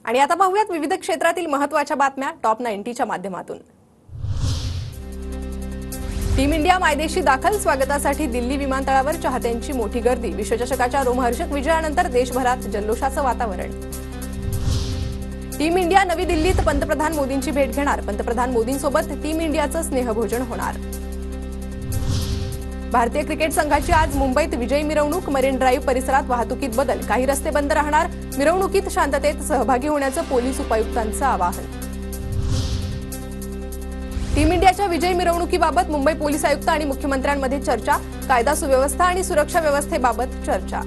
आणि आता पाहूयात विविध क्षेत्रातील महत्त्वाच्या बातम्या टॉप 90च्या माध्यमातून। टीम इंडिया मायदेशी दाखल, स्वागतासाठी दिल्ली विमानतळावर चाहत्यांची मोठी गर्दी। विश्वचषकाच्या रोमहर्षक विजयानंतर देशभरात जल्लोषाचं वातावरण। टीम इंडिया नवी दिल्लीत पंतप्रधान मोदींची भेट घेणार, पंतप्रधान मोदींसोबत टीम इंडियाचं स्नेहभोजन होणार। भारतीय क्रिकेट संघाची आज मुंबईत विजयी मिरवणूक, मरीन ड्राईव्ह परिसरात वाहतुकीत बदल, काही रस्ते बंद राहणार, मिरवणुकीत शांततेत सहभागी होण्याचं पोलीस उपायुक्तांचं आवाहन। टीम इंडियाच्या विजयी मिरवणुकीबाबत मुंबई पोलीस आयुक्त आणि मुख्यमंत्र्यांमध्ये चर्चा, कायदा सुव्यवस्था आणि सुरक्षा व्यवस्थेबाबत चर्चा।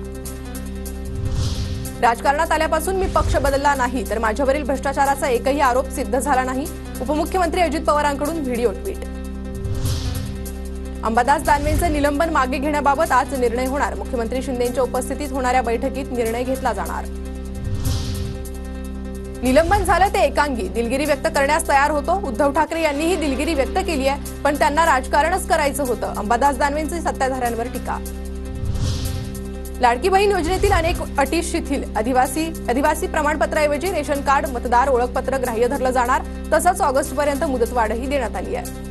राजकारणात आल्यापासून मी पक्ष बदलला नाही, तर माझ्यावरील भ्रष्टाचाराचा एकही आरोप सिद्ध झाला नाही, उपमुख्यमंत्री अजित पवारांकडून व्हिडिओ ट्विट। अंबादास दानवेंचं निलंबन मागे घेण्याबाबत आज निर्णय होणार, मुख्यमंत्री शिंदेंच्या उपस्थितीत होणाऱ्या बैठकीत निर्णय घेतला जाणार। निलंबन झालं ते एकांगी, दिलगिरी व्यक्त करण्यास तयार होतो, उद्धव ठाकरे यांनीही दिलगिरी व्यक्त केली आहे, पण त्यांना राजकारणच करायचं होतं, अंबादास दानवेंची सत्ताधाऱ्यांवर टीका। लाडकी बहीण योजनेतील अनेक अटी शिथिल, आदिवासी प्रमाणपत्राऐवजी रेशन कार्ड, मतदार ओळखपत्र ग्राह्य धरलं जाणार, तसंच ऑगस्टपर्यंत मुदतवाढही देण्यात आली आहे।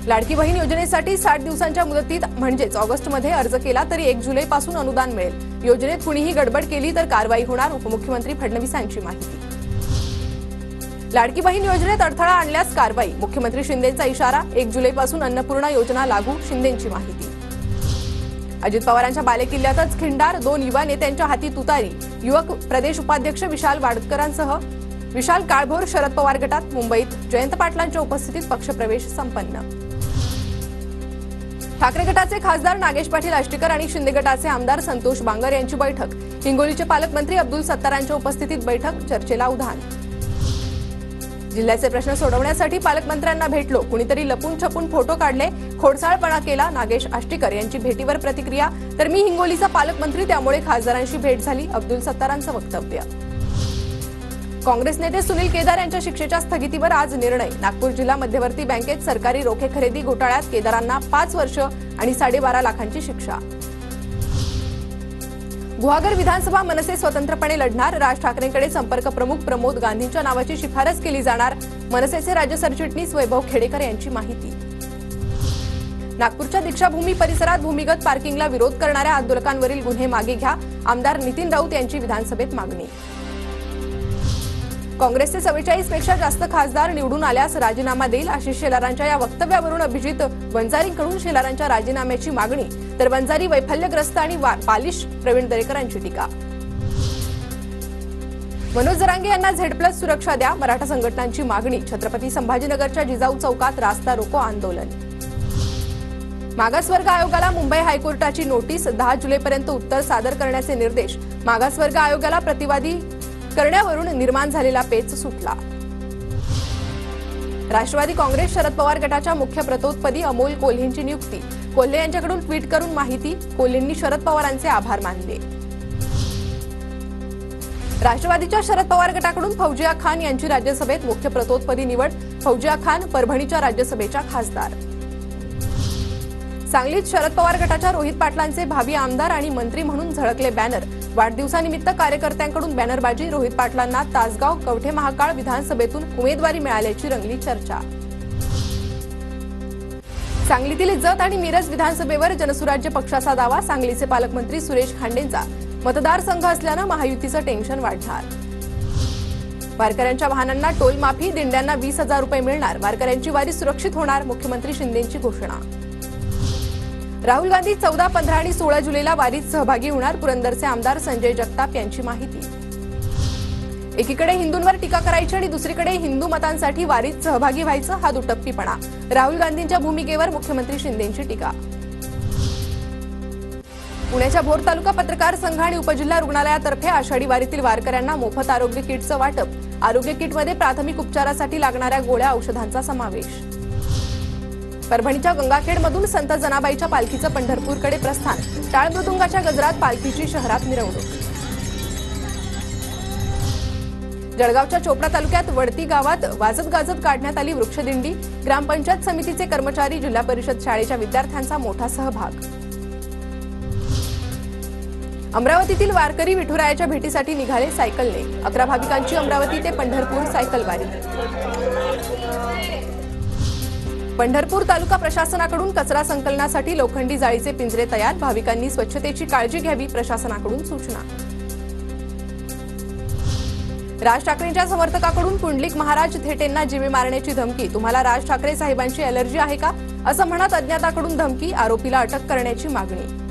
लाडकी बहीण योजनेसाठी 60 दिवसांच्या मुदतीत म्हणजेच ऑगस्टमध्ये अर्ज केला तरी 1 जुलैपासून अनुदान मिळेल। योजनेत कुणीही गडबड केली तर कारवाई होणार, उपमुख्यमंत्री फडणवीसांची माहिती। लाडकी बहीण योजनेत अडथळा आणल्यास कारवाई, मुख्यमंत्री शिंदेंचा इशारा, 1 जुलैपासून अन्नपूर्णा योजना लागू, शिंदेंची माहिती। अजित पवारांच्या बालेकिल्ल्यातच खिंडार, 2 युवा नेत्यांच्या हाती तुतारी, युवक प्रदेश उपाध्यक्ष विशाल वाडकरांसह विशाल काळभोर शरद पवार गटात, मुंबईत जयंत पाटलांच्या उपस्थितीत पक्षप्रवेश संपन्न। ठाकरे गटाचे खासदार नागेश पाटील आष्टीकर आणि शिंदे गटाचे आमदार संतोष बांगर यांची बैठक, हिंगोलीचे पालकमंत्री अब्दुल सत्तारांच्या उपस्थितीत बैठक, चर्चेला उधाण। जिल्ह्याचे प्रश्न सोडवण्यासाठी पालकमंत्र्यांना भेटलो, कुणीतरी लपून छपून फोटो काढले, खोडसाळपणा केला, नागेश आष्टीकर यांची भेटीवर प्रतिक्रिया, तर मी हिंगोलीचा पालकमंत्री त्यामुळे खासदारांशी भेट झाली, अब्दुल सत्तारांचं वक्तव्य। काँग्रेस नेते सुनील केदार यांच्या शिक्षेच्या स्थगितीवर आज निर्णय, नागपूर जिल्हा मध्यवर्ती बँकेत सरकारी रोखे खरेदी घोटाळ्यात केदारांना 5 वर्ष आणि 12.5 लाखांची शिक्षा। गुहागर विधानसभा मनसे स्वतंत्रपणे लढणार, राज ठाकरेंकडे संपर्क प्रमुख प्रमोद गांधींच्या नावाची शिफारस केली जाणार, मनसेचे राज्य सरचिटणीस वैभव खेडेकर यांची माहिती। नागपूरच्या दीक्षाभूमी परिसरात भूमिगत पार्किंगला विरोध करणाऱ्या आंदोलकांवरील गुन्हे मागे घ्या, आमदार नितीन राऊत यांची विधानसभेत मागणी। काँग्रेसचे 44 पेक्षा जास्त खासदार निवडून आल्यास राजीनामा देईल, आशिष शेलारांच्या या वक्तव्यावरून अभिजित वंजारींकडून शेलारांच्या राजीनाम्याची मागणी, तर वंजारी वैफल्यग्रस्त आणि बालिश, प्रवीण दरेकरांची टीका। मनोज जरांगे यांना Z+ सुरक्षा द्या, मराठा संघटनांची मागणी, छत्रपती संभाजीनगरच्या जिजाऊ चौकात रास्ता रोको आंदोलन। मागासवर्ग आयोगाला मुंबई हायकोर्टाची नोटीस, 10 जुलैपर्यंत उत्तर सादर करण्याचे निर्देश, मागासवर्ग आयोगाला प्रतिवादी करण्यावरून निर्माण झालेला पेच सुटला। राष्ट्रवादी काँग्रेस शरद पवार गटाच्या मुख्य प्रतोदपदी अमोल कोल्हेंची नियुक्ती, कोल्हे यांच्याकडून ट्विट करून माहिती, कोल्हेंनी शरद पवारांचे आभार मानले। राष्ट्रवादीच्या शरद पवार गटाकडून फौजिया खान यांची राज्यसभेत मुख्य प्रतोदपदी निवड, फौजिया खान परभणीच्या राज्यसभेच्या खासदार। सांगलीत शरद पवार गटाच्या रोहित पाटलांचे भावी आमदार आणि मंत्री म्हणून झळकले बॅनर, वाढदिवसानिमित्त कार्यकर्त्यांकडून बॅनरबाजी, रोहित पाटलांना तासगाव कवठे महाकाळ विधानसभेतून उमेदवारी मिळाल्याची रंगली चर्चा। सांगलीतील जत आणि मिरज विधानसभेवर जनसुराज्य पक्षाचा दावा, सांगलीचे पालकमंत्री सुरेश खांडेंचा मतदारसंघ असल्यानं महायुतीचं टेन्शन वाढणार। वारकऱ्यांच्या वाहनांना टोल माफी, दिंड्यांना 20,000 रुपये मिळणार, वारकऱ्यांची वारी सुरक्षित होणार, मुख्यमंत्री शिंदेंची घोषणा। राहुल गांधी 14, 15 आणि 16 जुलैला वारीत सहभागी होणार, पुरंदरचे आमदार संजय जगताप यांची माहिती। एकीकडे हिंदूंवर टीका करायची आणि दुसरीकडे हिंदू मतांसाठी वारीत सहभागी व्हायचं, हा दुटप्पीपणा, राहुल गांधींच्या भूमिकेवर मुख्यमंत्री शिंदेंची टीका। पुण्याच्या भोर तालुका पत्रकार संघ आणि उपजिल्हा रुग्णालयातर्फे आषाढी वारीतील वारकऱ्यांना मोफत आरोग्य किटचं वाटप, आरोग्य किटमध्ये प्राथमिक उपचारासाठी लागणाऱ्या गोळ्या औषधांचा समावेश। परभणीच्या गंगाखेडमधून संत जनाबाईच्या पालखीचं पंढरपूरकडे प्रस्थान, टाळ मृदुंगाच्या गजरात पालखीची शहरात मिरवणूक। जळगावच्या चोपडा तालुक्यात वडती गावात वाजत गाजत काढण्यात आली वृक्षदिंडी, ग्रामपंचायत समितीचे कर्मचारी, जिल्हा परिषद शाळेच्या विद्यार्थ्यांचा मोठा सहभाग। अमरावतीतील वारकरी विठुरायाच्या भेटीसाठी निघाले सायकलने। 11 भाविकांची अमरावती ते पंढरपूर सायकलवारी। पंढरपूर तालुका प्रशासनाकडून कचरा संकलनासाठी लोखंडी जाळीचे पिंजरे तयार। भाविकांनी स्वच्छतेची काळजी घ्यावी, प्रशासनाकडून सूचना। राज ठाकरेंच्या समर्थकाकडून पुंडलिक महाराज थेटेंना जीवे मारण्याची धमकी। तुम्हाला राज ठाकरे साहेबांची ॲलर्जी आहे का, असं म्हणत अज्ञाताकडून धमकी। आरोपीला अटक करण्याची मागणी।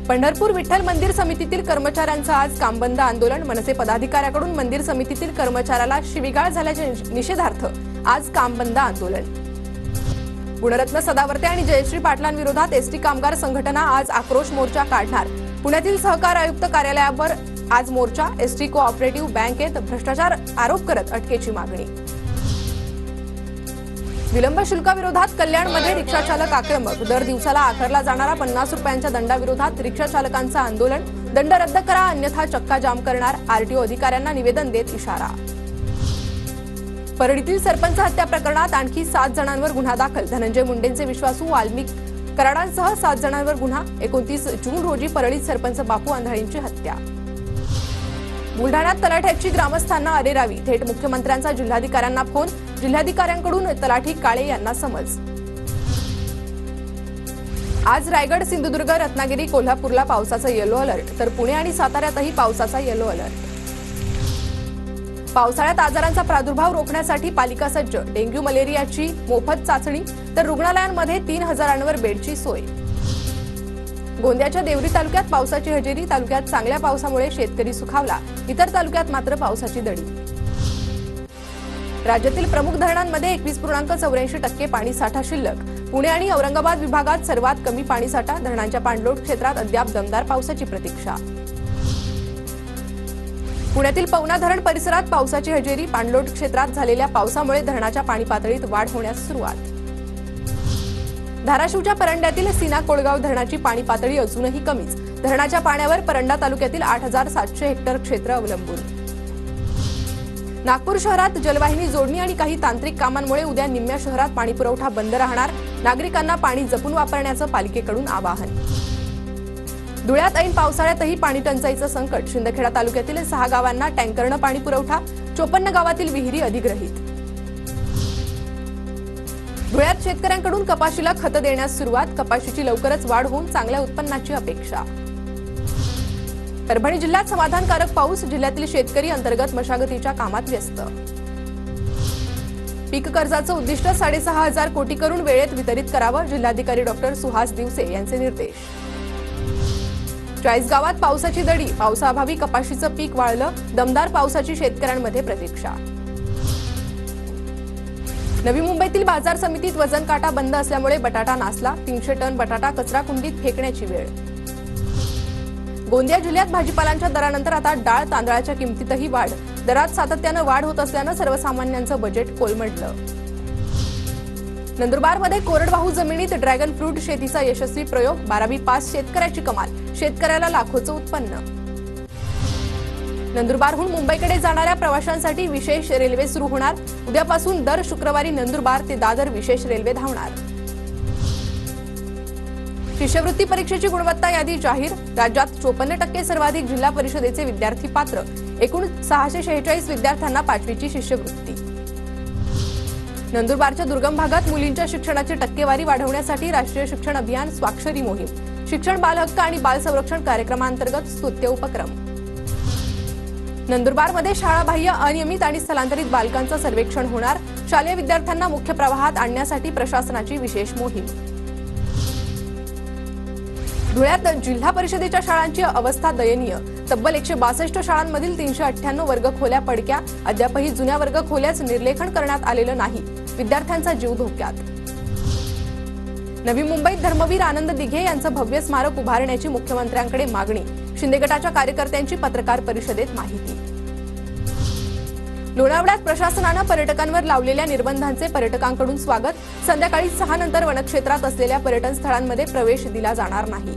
पंढरपूर विठ्ठल मंदिर समितीतील कर्मचाऱ्यांचं आज कामबंद आंदोलन। मनसे पदाधिकाऱ्याकडून मंदिर समितीतील कर्मचाऱ्याला शिवीगाळ झाल्याच्या निषेधार्थ आज कामबंद आंदोलन। गुणरत्न सदावर्ते आणि जयश्री पाटलांविरोधात एसटी कामगार संघटना आज आक्रोश मोर्चा काढणार। पुण्यातील सहकार आयुक्त कार्यालयावर आज मोर्चा। एसटी कोऑपरेटिव्ह बँकेत भ्रष्टाचार आरोप करत अटकेची मागणी। विलंब शुल्काविरोधात कल्याणमध्ये रिक्षा चालक आक्रमक। दर दिवसाला आकारला जाणारा 50 रुपयांच्या दंडाविरोधात रिक्षा चालकांचं आंदोलन। दंड रद्द करा, अन्यथा चक्का जाम करणार। आरटीओ अधिकाऱ्यांना निवेदन देत इशारा। परळीतील सरपंच हत्या प्रकरणात आणखी 7 जणांवर गुन्हा दाखल। धनंजय मुंडेंचे विश्वासू वाल्मिक कराडांसह 7 जणांवर गुन्हा। 29 जून रोजी परळीत सरपंच बापू आंधळींची हत्या। बुलढाण्यात तलाठ्याची ग्रामस्थांना अरेरावी। थेट मुख्यमंत्र्यांचा जिल्हाधिकाऱ्यांना फोन। जिल्हाधिकाऱ्यांकडून तलाठी काळे यांना समज। आज रायगड, सिंधुदुर्ग, रत्नागिरी, कोल्हापूरला पावसाचा येलो अलर्ट, तर पुणे आणि साताऱ्यातही पावसाचा येलो अलर्ट। पावसाळ्यात आजारांचा प्रादुर्भाव रोखण्यासाठी पालिका सज्ज। डेंग्यू मलेरियाची मोफत चाचणी, तर रुग्णालयांमध्ये 3000 बेडची सोय। गोंदियाच्या देवरी तालुक्यात पावसाची हजेरी। तालुक्यात चांगल्या पावसामुळे शेतकरी सुखावला, इतर तालुक्यात मात्र पावसाची दडी। राज्यातील प्रमुख धरणांमध्ये 21.84% पाणीसाठा शिल्लक। पुणे आणि औरंगाबाद विभागात सर्वात कमी पाणीसाठा। धरणांच्या पाणलोट क्षेत्रात अद्याप दमदार पावसाची प्रतीक्षा। पुण्यातील पवना धरण परिसरात पावसाची हजेरी। पाणलोट क्षेत्रात झालेल्या पावसामुळे धरणाच्या पाणी पातळीत वाढ होण्यास सुरुवात। धाराशिवच्या परंड्यातील सीना कोळगाव धरणाची पाणी पातळी अजूनही कमीच। धरणाच्या पाण्यावर परंडा तालुक्यातील 8700 हेक्टर क्षेत्र अवलंबून। नागपूर शहरात जलवाहिनी जोडणी आणि काही तांत्रिक कामांमुळे उद्या निम्म्या शहरात पाणीपुरवठा बंद राहणार। नागरिकांना पाणी जपून वापरण्याचं पालिकेकडून आवाहन। धुळ्यात ऐन पावसाळ्यातही पाणी टंचाईचं संकट। शिंदखेडा तालुक्यातील 6 गावांना टँकरनं पाणी पुरवठा। 54 गावातील विहिरी अधिग्रहित। धुळ्यात शेतकऱ्यांकडून कपाशीला खत देण्यास सुरुवात। कपाशीची लवकरच वाढ होऊन चांगल्या उत्पन्नाची अपेक्षा। परभणी जिल्ह्यात समाधानकारक पाऊस। जिल्ह्यातील शेतकरी अंतर्गत मशागतीच्या कामात व्यस्त। पीक कर्जाचं उद्दिष्ट 6500 कोटी करून वेळेत वितरित करावं। जिल्हाधिकारी डॉक्टर सुहास दिवसे यांचे निर्देश। 40 गावात पावसाची दडी। पावसाअभावी कपाशीचं पीक वाळलं। दमदार पावसाची शेतकऱ्यांमध्ये प्रतीक्षा। नवी मुंबईतील बाजार समितीत वजन काटा बंद असल्यामुळे बटाटा नासला। 300 टन बटाटा कचरा कुंडीत फेकण्याची वेळ। गोंदिया जिल्ह्यात भाजीपालांच्या दरानंतर आता डाळ तांदळाच्या किमतीतही वाढ। दरात सातत्यानं वाढ होत असल्यानं सर्वसामान्यांचं बजेट कोलमडलं। नंदुरबारमध्ये कोरडवाहू जमिनीत ड्रॅगन फ्रूट शेतीचा यशस्वी प्रयोग। 12वी पास शेतकऱ्याची कमाल। शेतकऱ्याला लाखोचं उत्पन्न। नंदुरबारहून मुंबईकडे जाणाऱ्या प्रवाशांसाठी विशेष रेल्वे सुरू होणार। उद्यापासून दर शुक्रवारी नंदुरबार ते दादर विशेष रेल्वे धावणार। शिष्यवृत्ती परीक्षेची गुणवत्ता यादी जाहीर। राज्यात 54% सर्वाधिक जिल्हा परिषदेचे विद्यार्थी पात्र। एकूण 646 विद्यार्थ्यांना 5वीची शिष्यवृत्ती। नंदुरबारच्या दुर्गम भागात मुलींच्या शिक्षणाची टक्केवारी वाढवण्यासाठी राष्ट्रीय शिक्षण अभियान स्वाक्षरी मोहीम। शिक्षण, बाल हक्क आणि बाल संरक्षण कार्यक्रमांतर्गत स्तुत्य उपक्रम। नंदुरबारमध्ये शाळाबाह्य अनियमित आणि स्थलांतरित बालकांचं सर्वेक्षण होणार। शालेय विद्यार्थ्यांना मुख्य प्रवाहात आणण्यासाठी प्रशासनाची विशेष मोहीम। धुळ्यात जिल्हा परिषदेच्या शाळांची अवस्था दयनीय। तब्बल 162 शाळांमधील 398 वर्गखोल्या पडक्या। अद्यापही जुन्या वर्गखोल्याच निर्लेखन करण्यात आलेलं नाही। विद्यार्थ्यांचा जीव धोक्यात। नवी मुंबईत धर्मवीर आनंद दिघे यांचं भव्य स्मारक उभारण्याची मुख्यमंत्र्यांकडे मागणी। शिंदे गटाच्या कार्यकर्त्यांची पत्रकार परिषदेत माहिती। लोणावळ्यात प्रशासनानं पर्यटकांवर लावलेल्या निर्बंधांचे पर्यटकांकडून स्वागत। संध्याकाळी 6 नंतर वनक्षेत्रात असलेल्या पर्यटन स्थळांमध्ये प्रवेश दिला जाणार नाही।